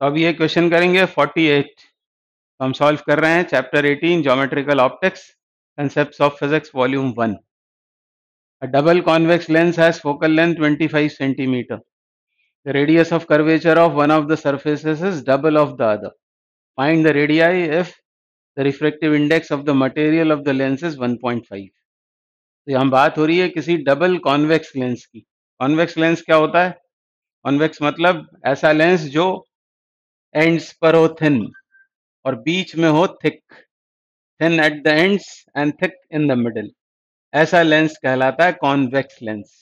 तो अब ये क्वेश्चन करेंगे 48। तो हम सॉल्व कर रहे हैं chapter 18 geometrical optics concepts of physics volume 1। A double convex lens has focal length 25 centimeter. The radius of curvature of one of the surfaces is double of the other. Find the radii if the refractive index of the material of the lens is 1.5. तो यहाँ बात हो रही है किसी double convex lens की। Convex lens क्या होता है? कॉन्वेक्स मतलब ऐसा लेंस जो एंड्स पर हो थिन और बीच में हो thick, thin at the ends and thick in the middle, ऐसा लेंस कहलाता है कॉन्वेक्स लेंस।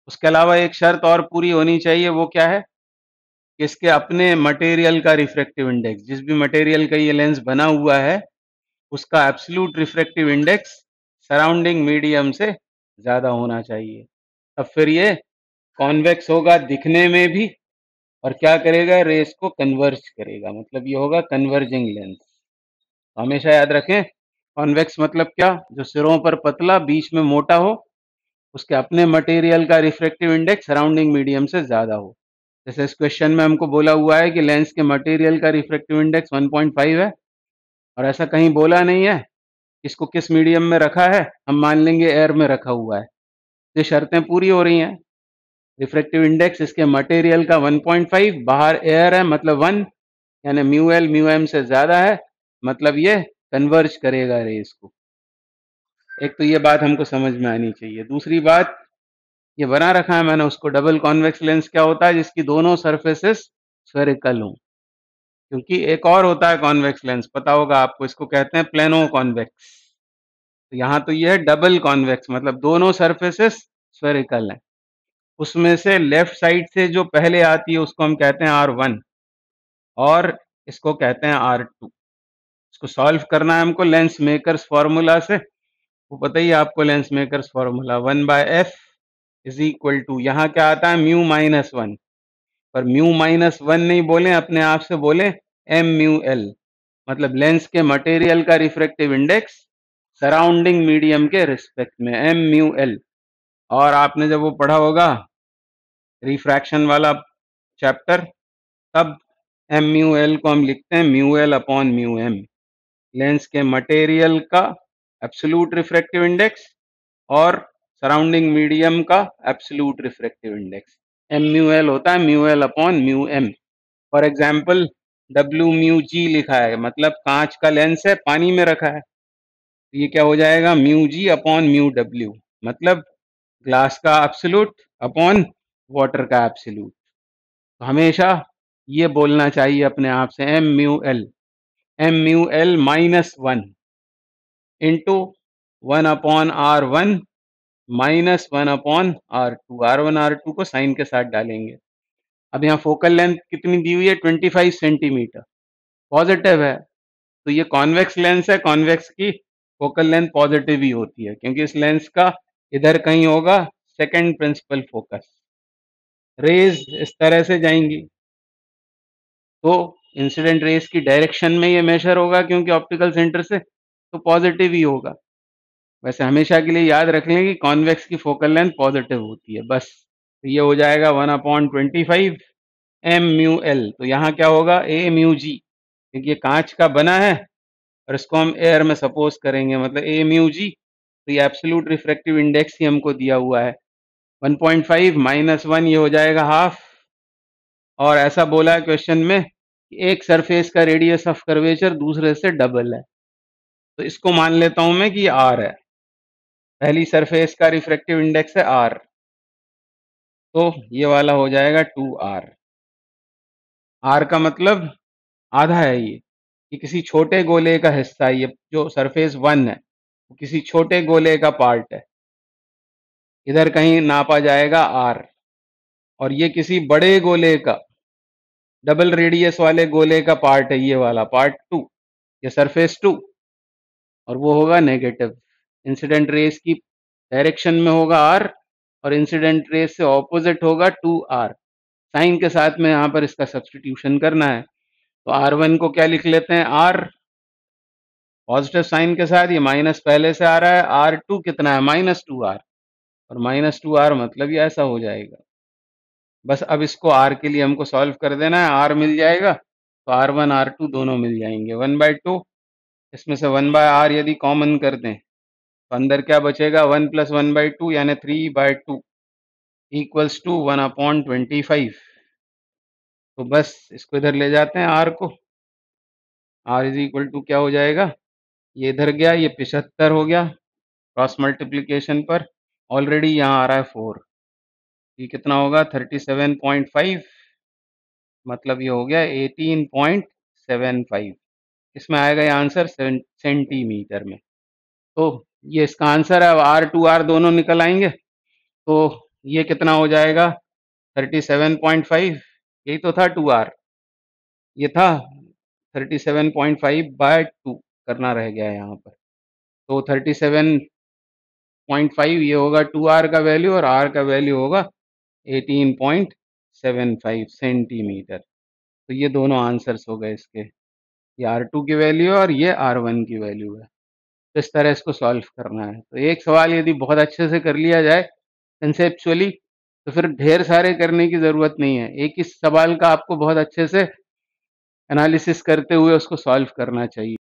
उसके अलावा एक शर्त और पूरी होनी चाहिए, वो क्या है कि इसके अपने मटेरियल का रिफ्रैक्टिव इंडेक्स, जिस भी मटेरियल का ये लेंस बना हुआ है उसका absolute refractive index surrounding medium से ज़्यादा होना चाहिए। अब फिर ये कॉन्वेक्स होगा दिखने में भी और क्या करेगा, रेस को कन्वर्ज करेगा, मतलब ये होगा कन्वर्जिंग लेंस। तो हमेशा याद रखें कॉन्वेक्स मतलब क्या, जो सिरों पर पतला बीच में मोटा हो, उसके अपने मटेरियल का रिफ्रैक्टिव इंडेक्स सराउंडिंग मीडियम से ज़्यादा हो। जैसे इस क्वेश्चन में हमको बोला हुआ है कि लेंस के मटेरियल का रिफ्रैक्टिव इंडेक्स 1.5 है और ऐसा कहीं बोला नहीं है इसको किस मीडियम में रखा है, हम मान लेंगे एयर में रखा हुआ है। ये शर्तें पूरी हो रही हैं। रिफ्रैक्टिव इंडेक्स इसके मटेरियल का 1.5, बाहर एयर है मतलब 1, यानी म्यू एल म्यू एम से ज़्यादा है, मतलब ये कन्वर्ज करेगा रेस को। एक तो ये बात हमको समझ में आनी चाहिए। दूसरी बात, ये बना रखा है मैंने उसको, डबल कॉन्वेक्स लेंस क्या होता है, जिसकी दोनों सरफेसेस स्फेरिकल हों। क्योंकि एक और होता है कॉन्वेक्स लेंस, पता होगा आपको, इसको कहते हैं प्लेनो कॉन्वेक्स। तो यहाँ तो ये है डबल कॉन्वेक्स, मतलब दोनों सरफेसेस स्फेरिकल हैं। उसमें से लेफ्ट साइड से जो पहले आती है उसको हम कहते हैं R1 और इसको कहते हैं R2। इसको सॉल्व करना है हमको लेंस मेकर्स फॉर्मूला से। वो पता ही है आपको lens makers formula, 1/f is equal to, यहाँ क्या आता है म्यू माइनस 1, पर म्यू माइनस 1 नहीं बोले, अपने आप से बोले एम म्यू एल, मतलब लेंस के मटेरियल का रिफ्रैक्टिव इंडेक्स सराउंडिंग मीडियम के रिस्पेक्ट में, एम म्यू एल। और आपने जब वो पढ़ा होगा रिफ्रैक्शन वाला चैप्टर, तब एम म्यू एल को हम लिखते हैं mu L upon mu M, lens के मटेरियल का एब्सोल्यूट रिफ्रैक्टिव इंडेक्स और सराउंडिंग मीडियम का absolute refractive index. M mu L होता है mu L upon mu M. For example W mu G लिखा है, मतलब कांच का लेंस है, पानी में रखा है, तो ये क्या हो जाएगा mu G upon mu W, मतलब ग्लास का एब्सोल्यूट अपॉन वाटर का एब्सोल्यूट। तो हमेशा ये बोलना चाहिए अपने आप से M mu L minus 1 into 1 upon R1 minus 1 upon R2। R1 R2 को साइन के साथ डालेंगे। अब यहाँ फोकल लेंथ कितनी दी हुई है, 25 सेंटीमीटर, पॉजिटिव है, तो ये कॉन्वेक्स लेंस है, कॉन्वेक्स की फोकल लेंथ पॉजिटिव ही होती है, क्योंकि इस लेंस का इधर कहीं होगा सेकंड प्रिंसिपल फोकस। रेज इस तरह से जाएंगी तो इंसिडेंट रेस की डायरेक्शन में ये मेजर होगा, क्योंकि ऑप्टिकल सेंटर से, तो पॉजिटिव ही होगा। वैसे हमेशा के लिए याद रख लें कि कॉन्वेक्स की फोकल लेंथ पॉजिटिव होती है बस। तो ये हो जाएगा 1/25 एम म्यू एल। तो यहाँ क्या होगा ए म्यू जी, क्योंकि ये कांच का बना है और इसको हम एयर में सपोज करेंगे, मतलब ए म्यू जी। तो ये एब्सोल्यूट रिफ्रैक्टिव इंडेक्स ही हमको दिया हुआ है 1.5 माइनस 1, ये हो जाएगा हाफ। और ऐसा बोला है क्वेश्चन में कि एक सरफेस का रेडियस ऑफ कर्वेचर दूसरे से डबल है, तो इसको मान लेता हूं मैं कि ये आर है, पहली सरफेस का रिफ्रैक्टिव इंडेक्स है आर, तो ये वाला हो जाएगा 2r। आर का मतलब आधा है ये किसी छोटे गोले का हिस्सा है, ये जो सरफेस 1 है वो किसी छोटे गोले का पार्ट है, इधर कहीं नापा जाएगा आर। और ये किसी बड़े गोले का, डबल रेडियस वाले गोले का पार्ट है, ये वाला पार्ट 2, ये सरफेस 2, और वो होगा नेगेटिव। इंसिडेंट रेस की डायरेक्शन में होगा आर और इंसिडेंट रेस से ऑपोजिट होगा 2r। साइन के साथ में यहाँ पर इसका सब्स्टिट्यूशन करना है, तो R1 को क्या लिख लेते हैं r, पॉजिटिव साइन के साथ, ये माइनस पहले से आ रहा है, R2 कितना है -2r, और -2r मतलब ये ऐसा हो जाएगा। बस अब इसको r के लिए हमको सॉल्व कर देना है, r मिल जाएगा तो R1 R2 दोनों मिल जाएंगे 1/2। इसमें से 1/r यदि कॉमन कर दें तो अंदर क्या बचेगा 1 + 1/2 यानी 3/2 इक्वल्स टू 1/25। तो बस इसको इधर ले जाते हैं r को। r इज इक्वल टू क्या हो जाएगा, ये इधर गया, ये 75 हो गया क्रॉस मल्टीप्लिकेशन पर। ऑलरेडी यहाँ आ रहा है 4, ये कितना होगा 37.5, मतलब ये हो गया 18.75। इसमें आएगा ये आंसर सेंटीमीटर में। तो ये इसका आंसर है। अब R2 R दोनों निकल आएंगे तो ये कितना हो जाएगा 37.5, यही तो था 2R, ये था 37.5/2 करना रह गया है यहाँ पर। तो 37.5 ये होगा 2R का वैल्यू और R का वैल्यू होगा 18.75 सेंटीमीटर। तो ये दोनों आंसर्स हो गए इसके, ये R2 की वैल्यू और ये R1 की वैल्यू है। तो इस तरह इसको सॉल्व करना है। तो एक सवाल यदि बहुत अच्छे से कर लिया जाए कंसेप्चुअली तो फिर ढेर सारे करने की ज़रूरत नहीं है। एक ही सवाल का आपको बहुत अच्छे से एनालिसिस करते हुए उसको सॉल्व करना चाहिए।